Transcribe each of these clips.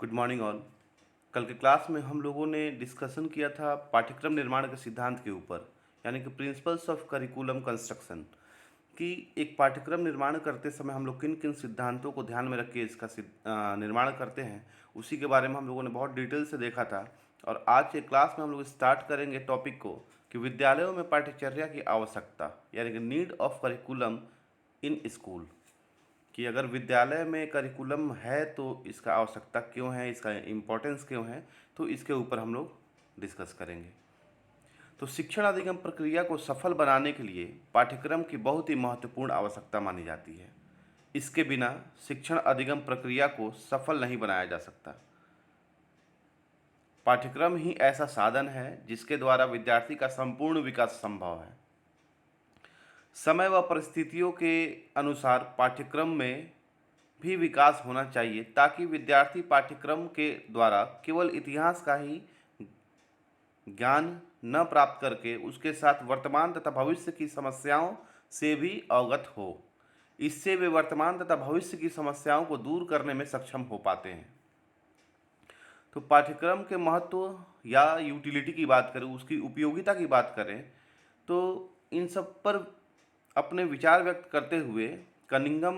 Good morning all. कल के class में हम लोगों ने डिस्कशन किया था पाठ्यक्रम निर्माण के सिद्धांत के ऊपर, यानी कि प्रिंसिपल्स ऑफ करिकुलम कंस्ट्रक्शन। कि एक पाठ्यक्रम निर्माण करते समय हम लोग किन किन सिद्धांतों को ध्यान में रख के इसका निर्माण करते हैं, उसी के बारे में हम लोगों ने बहुत डिटेल से देखा था। और आज के क्लास में हम लोग स्टार्ट करेंगे टॉपिक को कि विद्यालयों में पाठ्यचर्या की आवश्यकता, यानी कि need of curriculum in school. कि अगर विद्यालय में करिकुलम है तो इसका आवश्यकता क्यों है, इसका इम्पोर्टेंस क्यों है, तो इसके ऊपर हम लोग डिस्कस करेंगे। तो शिक्षण अधिगम प्रक्रिया को सफल बनाने के लिए पाठ्यक्रम की बहुत ही महत्वपूर्ण आवश्यकता मानी जाती है। इसके बिना शिक्षण अधिगम प्रक्रिया को सफल नहीं बनाया जा सकता। पाठ्यक्रम ही ऐसा साधन है जिसके द्वारा विद्यार्थी का संपूर्ण विकास संभव है। समय व परिस्थितियों के अनुसार पाठ्यक्रम में भी विकास होना चाहिए, ताकि विद्यार्थी पाठ्यक्रम के द्वारा केवल इतिहास का ही ज्ञान न प्राप्त करके उसके साथ वर्तमान तथा भविष्य की समस्याओं से भी अवगत हो। इससे वे वर्तमान तथा भविष्य की समस्याओं को दूर करने में सक्षम हो पाते हैं। तो पाठ्यक्रम के महत्व या यूटिलिटी की बात करें, उसकी उपयोगिता की बात करें, तो इन सब पर अपने विचार व्यक्त करते हुए कनिंघम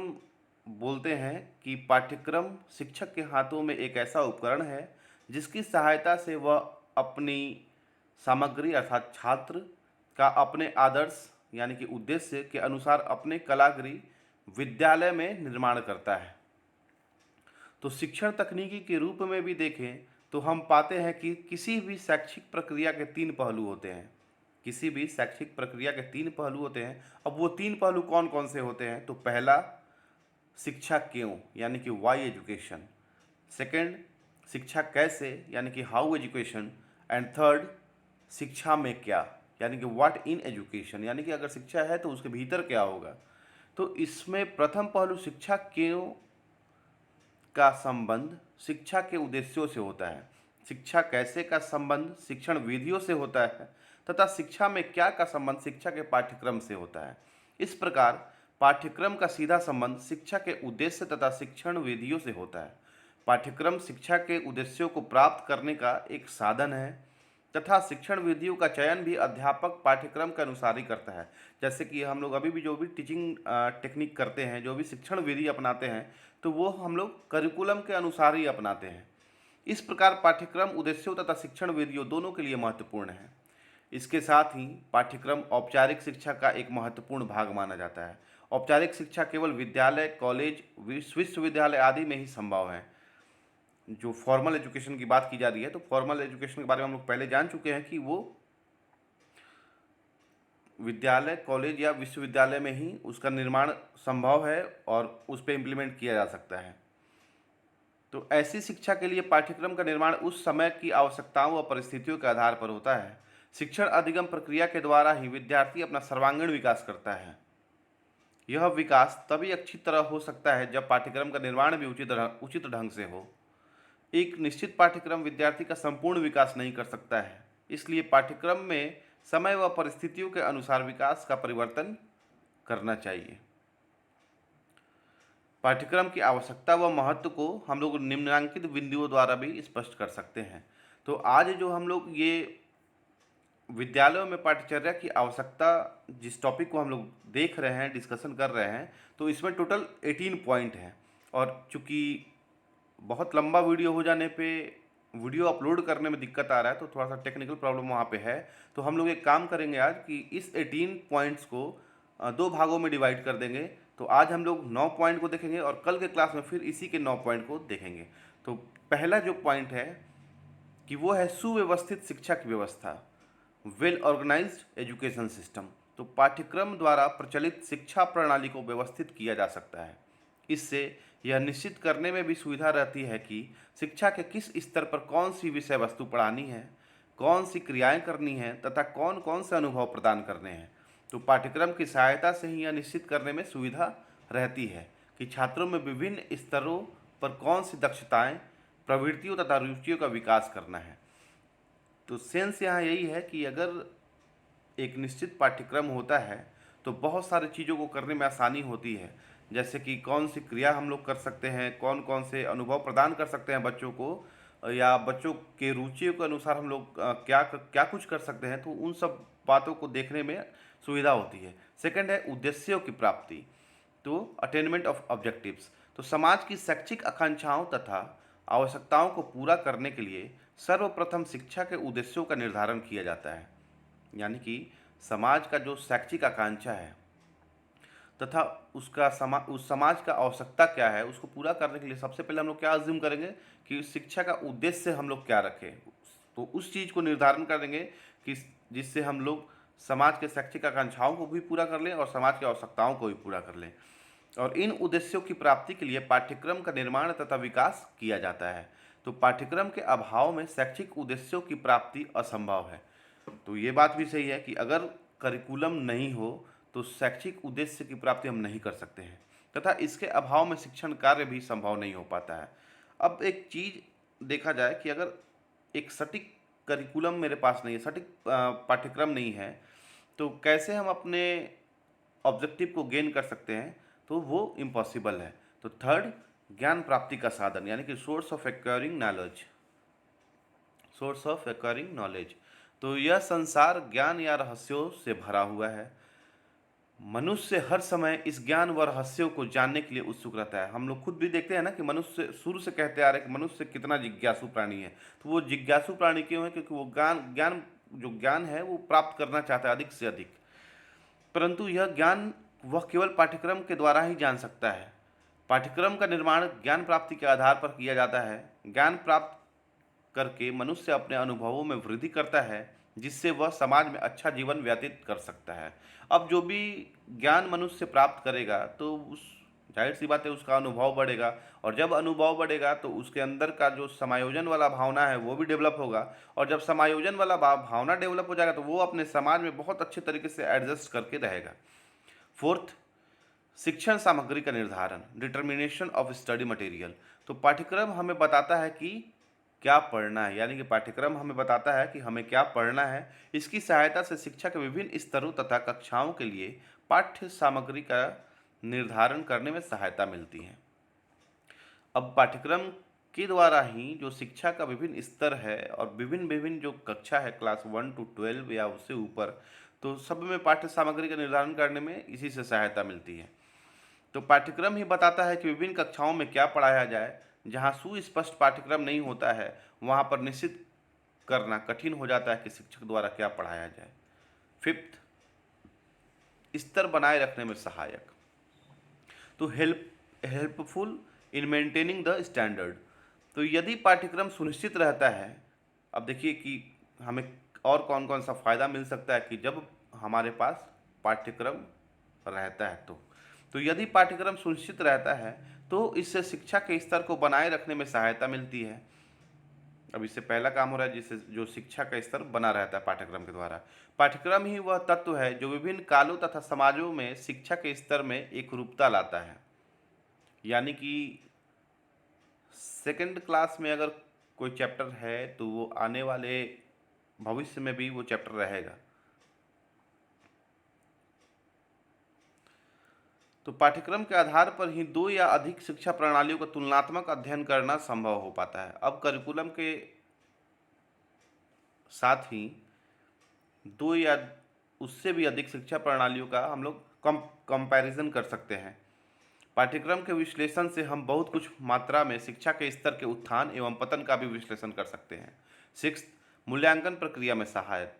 बोलते हैं कि पाठ्यक्रम शिक्षक के हाथों में एक ऐसा उपकरण है जिसकी सहायता से वह अपनी सामग्री अर्थात छात्र का अपने आदर्श यानी कि उद्देश्य के अनुसार अपने कलागृह विद्यालय में निर्माण करता है। तो शिक्षण तकनीकी के रूप में भी देखें तो हम पाते हैं कि किसी भी शैक्षिक प्रक्रिया के तीन पहलू होते हैं। किसी भी शैक्षिक प्रक्रिया के तीन पहलू होते हैं। अब वो तीन पहलू कौन कौन से होते हैं? तो पहला, शिक्षा क्यों, यानी कि वाई एजुकेशन। सेकंड, शिक्षा कैसे, यानी कि हाउ एजुकेशन। एंड थर्ड, शिक्षा में क्या, यानी कि व्हाट इन एजुकेशन, यानी कि अगर शिक्षा है तो उसके भीतर क्या होगा। तो इसमें प्रथम पहलू शिक्षा क्यों का संबंध शिक्षा के उद्देश्यों से होता है। शिक्षा कैसे का संबंध शिक्षण विधियों से होता है तथा शिक्षा में क्या का संबंध शिक्षा के पाठ्यक्रम से होता है। इस प्रकार पाठ्यक्रम का सीधा संबंध शिक्षा के उद्देश्य तथा शिक्षण विधियों से होता है। पाठ्यक्रम शिक्षा के उद्देश्यों को प्राप्त करने का एक साधन है तथा शिक्षण विधियों का चयन भी अध्यापक पाठ्यक्रम के अनुसार ही करता है। जैसे कि हम लोग अभी भी जो भी टीचिंग टेक्निक करते हैं, जो भी शिक्षण विधि अपनाते हैं, तो वो हम लोग करिकुलम के अनुसार ही अपनाते हैं। इस प्रकार पाठ्यक्रम उद्देश्यों तथा शिक्षण विधियों दोनों के लिए महत्वपूर्ण है। इसके साथ ही पाठ्यक्रम औपचारिक शिक्षा का एक महत्वपूर्ण भाग माना जाता है। औपचारिक शिक्षा केवल विद्यालय, कॉलेज, विश्वविद्यालय आदि में ही संभव है। जो फॉर्मल एजुकेशन की बात की जा रही है, तो फॉर्मल एजुकेशन के बारे में हम लोग पहले जान चुके हैं कि वो विद्यालय, कॉलेज या विश्वविद्यालय में ही उसका निर्माण संभव है और उस पर इम्प्लीमेंट किया जा सकता है। तो ऐसी शिक्षा के लिए पाठ्यक्रम का निर्माण उस समय की आवश्यकताओं व परिस्थितियों के आधार पर होता है। शिक्षण अधिगम प्रक्रिया के द्वारा ही विद्यार्थी अपना सर्वांगीण विकास करता है। यह विकास तभी अच्छी तरह हो सकता है जब पाठ्यक्रम का निर्माण भी उचित ढंग से हो। एक निश्चित पाठ्यक्रम विद्यार्थी का संपूर्ण विकास नहीं कर सकता है, इसलिए पाठ्यक्रम में समय व परिस्थितियों के अनुसार विकास का परिवर्तन करना चाहिए। पाठ्यक्रम की आवश्यकता व महत्व को हम लोग निम्नलिखित बिंदुओं द्वारा भी स्पष्ट कर सकते हैं। तो आज जो हम लोग ये विद्यालयों में पाठ्यचर्या की आवश्यकता जिस टॉपिक को हम लोग देख रहे हैं, डिस्कशन कर रहे हैं, तो इसमें टोटल 18 पॉइंट हैं। और चूँकि बहुत लंबा वीडियो हो जाने पे वीडियो अपलोड करने में दिक्कत आ रहा है, तो थोड़ा सा टेक्निकल प्रॉब्लम वहाँ पे है। तो हम लोग एक काम करेंगे आज कि इस 18 पॉइंट्स को दो भागों में डिवाइड कर देंगे। तो आज हम लोग 9 पॉइंट को देखेंगे और कल के क्लास में फिर इसी के 9 पॉइंट को देखेंगे। तो पहला जो पॉइंट है कि वो है सुव्यवस्थित शिक्षा की व्यवस्था, वेल ऑर्गेनाइज्ड एजुकेशन सिस्टम। तो पाठ्यक्रम द्वारा प्रचलित शिक्षा प्रणाली को व्यवस्थित किया जा सकता है। इससे यह निश्चित करने में भी सुविधा रहती है कि शिक्षा के किस स्तर पर कौन सी विषय वस्तु पढ़ानी है, कौन सी क्रियाएं करनी हैं तथा कौन कौन से अनुभव प्रदान करने हैं। तो पाठ्यक्रम की सहायता से ही यह निश्चित करने में सुविधा रहती है कि छात्रों में विभिन्न स्तरों पर कौन सी दक्षताएं, प्रवृत्तियों तथा रुचियों का विकास करना है। तो सेंस यहाँ यही है कि अगर एक निश्चित पाठ्यक्रम होता है तो बहुत सारी चीज़ों को करने में आसानी होती है। जैसे कि कौन सी क्रिया हम लोग कर सकते हैं, कौन कौन से अनुभव प्रदान कर सकते हैं बच्चों को, या बच्चों के रुचियों के अनुसार हम लोग क्या क्या कुछ कर सकते हैं, तो उन सब बातों को देखने में सुविधा होती है। सेकंड है उद्देश्यों की प्राप्ति, तो अटेनमेंट ऑफ ऑब्जेक्टिव्स। तो समाज की शैक्षिक आकांक्षाओं तथा आवश्यकताओं को पूरा करने के लिए सर्वप्रथम शिक्षा के उद्देश्यों का निर्धारण किया जाता है। यानी कि समाज का जो शैक्षिक आकांक्षा है तथा उस समाज का आवश्यकता क्या है, उसको पूरा करने के लिए सबसे पहले हम लोग क्या अज्यूम करेंगे कि शिक्षा का उद्देश्य हम लोग क्या रखें। तो उस चीज़ को निर्धारण करेंगे कि जिससे हम लोग समाज के शैक्षिक आकांक्षाओं को भी पूरा कर लें और समाज की आवश्यकताओं को भी पूरा कर लें। और इन उद्देश्यों की प्राप्ति के लिए पाठ्यक्रम का निर्माण तथा विकास किया जाता है। तो पाठ्यक्रम के अभाव में शैक्षिक उद्देश्यों की प्राप्ति असंभव है। तो ये बात भी सही है कि अगर करिकुलम नहीं हो तो शैक्षिक उद्देश्य की प्राप्ति हम नहीं कर सकते हैं, तथा इसके अभाव में शिक्षण कार्य भी संभव नहीं हो पाता है। अब एक चीज़ देखा जाए कि अगर एक सटीक करिकुलम मेरे पास नहीं है, सटीक पाठ्यक्रम नहीं है, तो कैसे हम अपने ऑब्जेक्टिव को गेन कर सकते हैं, तो वो इम्पॉसिबल है। तो थर्ड, ज्ञान प्राप्ति का साधन, यानी कि source of acquiring knowledge, source of acquiring knowledge. तो यह संसार ज्ञान या रहस्यों से भरा हुआ है। मनुष्य हर समय इस ज्ञान व रहस्यों को जानने के लिए उत्सुक रहता है। हम लोग खुद भी देखते हैं ना कि मनुष्य शुरू से कहते आ रहे हैं कि मनुष्य कितना जिज्ञासु प्राणी है। तो वो जिज्ञासु प्राणी क्यों है? क्योंकि वो ज्ञान ज्ञान जो ज्ञान है वो प्राप्त करना चाहता है अधिक से अधिक। परंतु यह ज्ञान वह केवल पाठ्यक्रम के द्वारा ही जान सकता है। पाठ्यक्रम का निर्माण ज्ञान प्राप्ति के आधार पर किया जाता है। ज्ञान प्राप्त करके मनुष्य अपने अनुभवों में वृद्धि करता है, जिससे वह समाज में अच्छा जीवन व्यतीत कर सकता है। अब जो भी ज्ञान मनुष्य प्राप्त करेगा तो उस जाहिर सी बात है उसका अनुभव बढ़ेगा, और जब अनुभव बढ़ेगा तो उसके अंदर का जो समायोजन वाला भावना है वो भी डेवलप होगा, और जब समायोजन वाला भावना डेवलप हो जाएगा तो वो अपने समाज में बहुत अच्छे तरीके से एडजस्ट करके रहेगा। फोर्थ, शिक्षण सामग्री का निर्धारण, डिटर्मिनेशन ऑफ स्टडी मटेरियल। तो पाठ्यक्रम हमें बताता है कि क्या पढ़ना है, यानी कि पाठ्यक्रम हमें बताता है कि हमें क्या पढ़ना है। इसकी सहायता से शिक्षा के विभिन्न स्तरों तथा कक्षाओं के लिए पाठ्य सामग्री का निर्धारण करने में सहायता मिलती है। अब पाठ्यक्रम के द्वारा ही जो शिक्षा का विभिन्न स्तर है और विभिन्न विभिन्न जो कक्षा है क्लास 1 to 12 या उससे ऊपर, तो सब में पाठ्य सामग्री का निर्धारण करने में इसी से सहायता मिलती है। तो पाठ्यक्रम ही बताता है कि विभिन्न कक्षाओं में क्या पढ़ाया जाए। जहाँ सुस्पष्ट पाठ्यक्रम नहीं होता है वहाँ पर निश्चित करना कठिन हो जाता है कि शिक्षक द्वारा क्या पढ़ाया जाए। फिफ्थ, स्तर बनाए रखने में सहायक, तो helpful in maintaining the standard. तो यदि पाठ्यक्रम सुनिश्चित रहता है, अब देखिए कि हमें और कौन कौन सा फ़ायदा मिल सकता है कि जब हमारे पास पाठ्यक्रम रहता है तो यदि पाठ्यक्रम सुनिश्चित रहता है तो इससे शिक्षा के स्तर को बनाए रखने में सहायता मिलती है। अब इससे पहला काम हो रहा है जिससे जो शिक्षा का स्तर बना रहता है पाठ्यक्रम के द्वारा। पाठ्यक्रम ही वह तत्व है जो विभिन्न कालों तथा समाजों में शिक्षा के स्तर में एक रूपता लाता है। यानी कि सेकंड क्लास में अगर कोई चैप्टर है तो वो आने वाले भविष्य में भी वो चैप्टर रहेगा। तो पाठ्यक्रम के आधार पर ही दो या अधिक शिक्षा प्रणालियों का तुलनात्मक अध्ययन करना संभव हो पाता है। अब करिकुलम के साथ ही दो या उससे भी अधिक शिक्षा प्रणालियों का हम लोग कंपैरिजन कर सकते हैं। पाठ्यक्रम के विश्लेषण से हम बहुत कुछ मात्रा में शिक्षा के स्तर के उत्थान एवं पतन का भी विश्लेषण कर सकते हैं। सिक्स, मूल्यांकन प्रक्रिया में सहायक,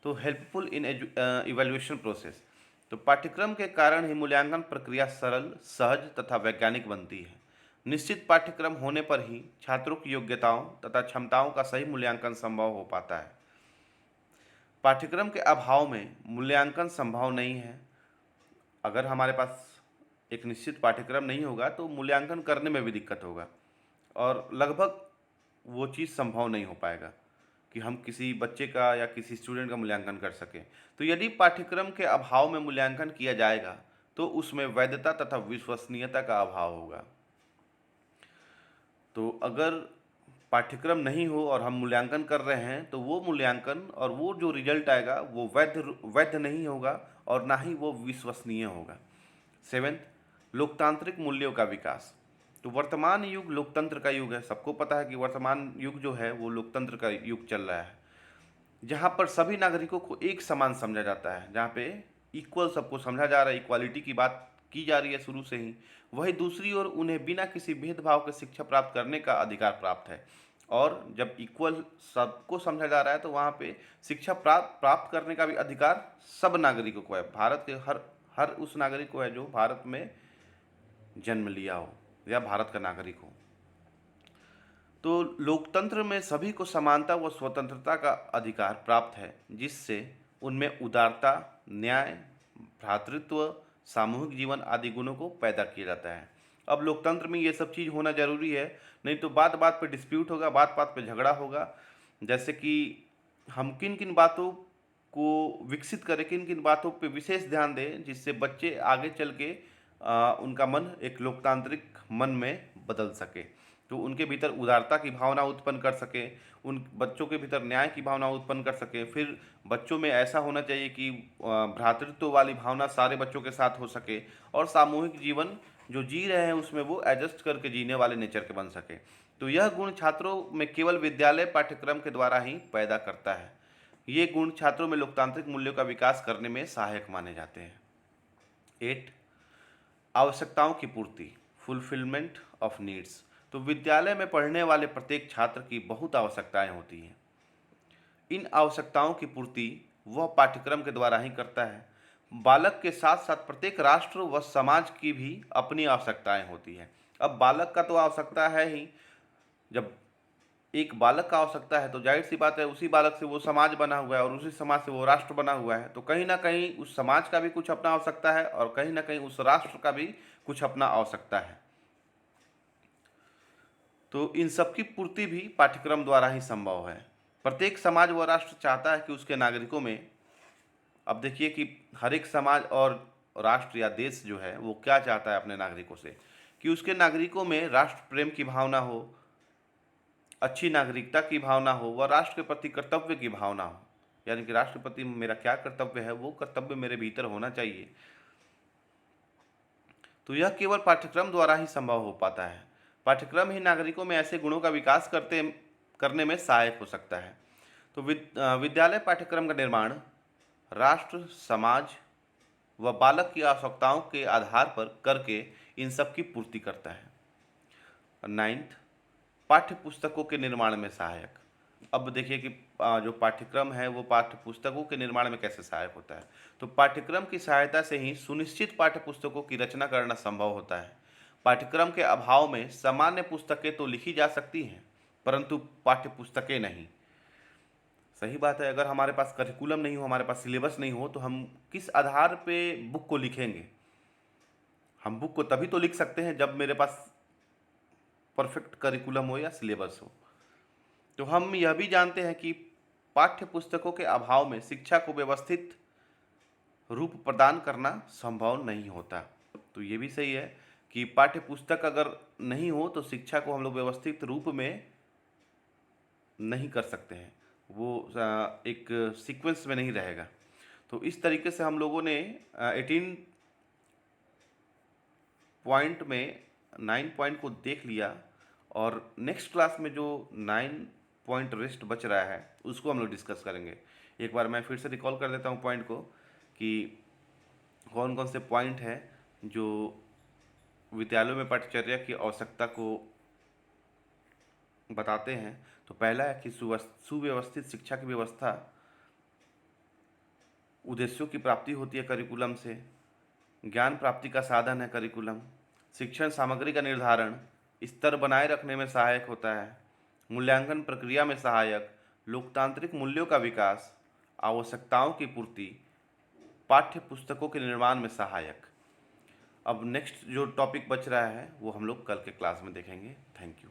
तो हेल्पफुल इन इवैल्यूएशन प्रोसेस। तो पाठ्यक्रम के कारण ही मूल्यांकन प्रक्रिया सरल, सहज तथा वैज्ञानिक बनती है। निश्चित पाठ्यक्रम होने पर ही छात्रों की योग्यताओं तथा क्षमताओं का सही मूल्यांकन संभव हो पाता है। पाठ्यक्रम के अभाव में मूल्यांकन संभव नहीं है। अगर हमारे पास एक निश्चित पाठ्यक्रम नहीं होगा तो मूल्यांकन करने में भी दिक्कत होगा, और लगभग वो चीज़ संभव नहीं हो पाएगा कि हम किसी बच्चे का या किसी स्टूडेंट का मूल्यांकन कर सकें। तो यदि पाठ्यक्रम के अभाव में मूल्यांकन किया जाएगा तो उसमें वैधता तथा विश्वसनीयता का अभाव होगा। तो अगर पाठ्यक्रम नहीं हो और हम मूल्यांकन कर रहे हैं तो वो मूल्यांकन और वो जो रिजल्ट आएगा वो वैध नहीं होगा और ना ही वो विश्वसनीय होगा। सेवेंथ, लोकतांत्रिक मूल्यों का विकास। तो वर्तमान युग लोकतंत्र का युग है। सबको पता है कि वर्तमान युग जो है वो लोकतंत्र का युग चल रहा है, जहाँ पर सभी नागरिकों को एक समान समझा जाता है, जहाँ पे इक्वल सबको समझा जा रहा है, इक्वालिटी की बात की जा रही है शुरू से ही। वही दूसरी ओर उन्हें बिना किसी भेदभाव के शिक्षा प्राप्त करने का अधिकार प्राप्त है। और जब इक्वल सबको समझा जा रहा है तो वहाँ पे शिक्षा प्राप्त प्राप्त करने का भी अधिकार सब नागरिकों को है। भारत के हर हर उस नागरिक को है जो भारत में जन्म लिया हो या भारत का नागरिक हो। तो लोकतंत्र में सभी को समानता व स्वतंत्रता का अधिकार प्राप्त है, जिससे उनमें उदारता, न्याय, भ्रातृत्व, सामूहिक जीवन आदि गुणों को पैदा किया जाता है। अब लोकतंत्र में ये सब चीज़ होना जरूरी है, नहीं तो बात बात पे डिस्प्यूट होगा, बात बात पे झगड़ा होगा। जैसे कि हम किन किन बातों को विकसित करें, किन किन बातों पे विशेष ध्यान दें, जिससे बच्चे आगे चल के उनका मन एक लोकतांत्रिक मन में बदल सके, तो उनके भीतर उदारता की भावना उत्पन्न कर सके, उन बच्चों के भीतर न्याय की भावना उत्पन्न कर सके। फिर बच्चों में ऐसा होना चाहिए कि भ्रातृत्व वाली भावना सारे बच्चों के साथ हो सके, और सामूहिक जीवन जो जी रहे हैं उसमें वो एडजस्ट करके जीने वाले नेचर के बन सके। तो यह गुण छात्रों में केवल विद्यालय पाठ्यक्रम के द्वारा ही पैदा करता है। ये गुण छात्रों में लोकतांत्रिक मूल्यों का विकास करने में सहायक माने जाते हैं। 8, आवश्यकताओं की पूर्ति, फुलफिलमेंट ऑफ नीड्स। तो विद्यालय में पढ़ने वाले प्रत्येक छात्र की बहुत आवश्यकताएं होती हैं। इन आवश्यकताओं की पूर्ति वह पाठ्यक्रम के द्वारा ही करता है। बालक के साथ साथ प्रत्येक राष्ट्र व समाज की भी अपनी आवश्यकताएं होती हैं। अब बालक का तो आवश्यकता है ही, जब एक बालक का आवश्यकता है तो जाहिर सी बात है उसी बालक से वो समाज बना हुआ है और उसी समाज से वो राष्ट्र बना हुआ है। तो कहीं ना कहीं उस समाज का भी कुछ अपना आवश्यकता है और कहीं ना कहीं उस राष्ट्र का भी कुछ अपना आवश्यकता है। तो इन सबकी पूर्ति भी पाठ्यक्रम द्वारा ही संभव है। प्रत्येक समाज व राष्ट्र चाहता है कि उसके नागरिकों में, अब देखिए कि हर एक समाज और राष्ट्र या देश जो है वो क्या चाहता है अपने नागरिकों से, कि उसके नागरिकों में राष्ट्र प्रेम की भावना हो, अच्छी नागरिकता की भावना हो व राष्ट्र के प्रति कर्तव्य की भावना हो। यानी कि राष्ट्र के प्रति मेरा क्या कर्तव्य है, वो कर्तव्य मेरे भीतर होना चाहिए। तो यह केवल पाठ्यक्रम द्वारा ही संभव हो पाता है। पाठ्यक्रम ही नागरिकों में ऐसे गुणों का विकास करने में सहायक हो सकता है। तो विद्यालय पाठ्यक्रम का निर्माण राष्ट्र, समाज व बालक की आवश्यकताओं के आधार पर करके इन सब की पूर्ति करता है। 9th, पाठ्य पुस्तकों के निर्माण में सहायक। अब देखिए कि जो पाठ्यक्रम है वो पाठ्य पुस्तकों के निर्माण में कैसे सहायक होता है। तो पाठ्यक्रम की सहायता से ही सुनिश्चित पाठ्य पुस्तकों की रचना करना संभव होता है। पाठ्यक्रम के अभाव में सामान्य पुस्तकें तो लिखी जा सकती हैं, परंतु पाठ्य पुस्तकें नहीं। सही बात है, अगर हमारे पास करिकुलम नहीं हो, हमारे पास सिलेबस नहीं हो, तो हम किस आधार पे बुक को लिखेंगे। हम बुक को तभी तो लिख सकते हैं जब मेरे पास परफेक्ट करिकुलम हो या सिलेबस हो। तो हम यह भी जानते हैं कि पाठ्य पुस्तकों के अभाव में शिक्षा को व्यवस्थित रूप प्रदान करना संभव नहीं होता। तो ये भी सही है कि पाठ्य पुस्तक अगर नहीं हो तो शिक्षा को हम लोग व्यवस्थित रूप में नहीं कर सकते हैं, वो एक सीक्वेंस में नहीं रहेगा। तो इस तरीके से हम लोगों ने 18 पॉइंट में 9 पॉइंट को देख लिया, और नेक्स्ट क्लास में जो 9 पॉइंट रेस्ट बच रहा है उसको हम लोग डिस्कस करेंगे। एक बार मैं फिर से रिकॉल कर देता हूँ पॉइंट को, कि कौन कौन से पॉइंट हैं जो विद्यालयों में पाठ्यचर्या की आवश्यकता को बताते हैं। तो पहला है कि सुव्यवस्थित शिक्षा की व्यवस्था, उद्देश्यों की प्राप्ति होती है करिकुलम से, ज्ञान प्राप्ति का साधन है करिकुलम, शिक्षण सामग्री का निर्धारण, स्तर बनाए रखने में सहायक होता है, मूल्यांकन प्रक्रिया में सहायक, लोकतांत्रिक मूल्यों का विकास, आवश्यकताओं की पूर्ति, पाठ्य पुस्तकों के निर्माण में सहायक। अब नेक्स्ट जो टॉपिक बच रहा है वो हम लोग कल के क्लास में देखेंगे। Thank you.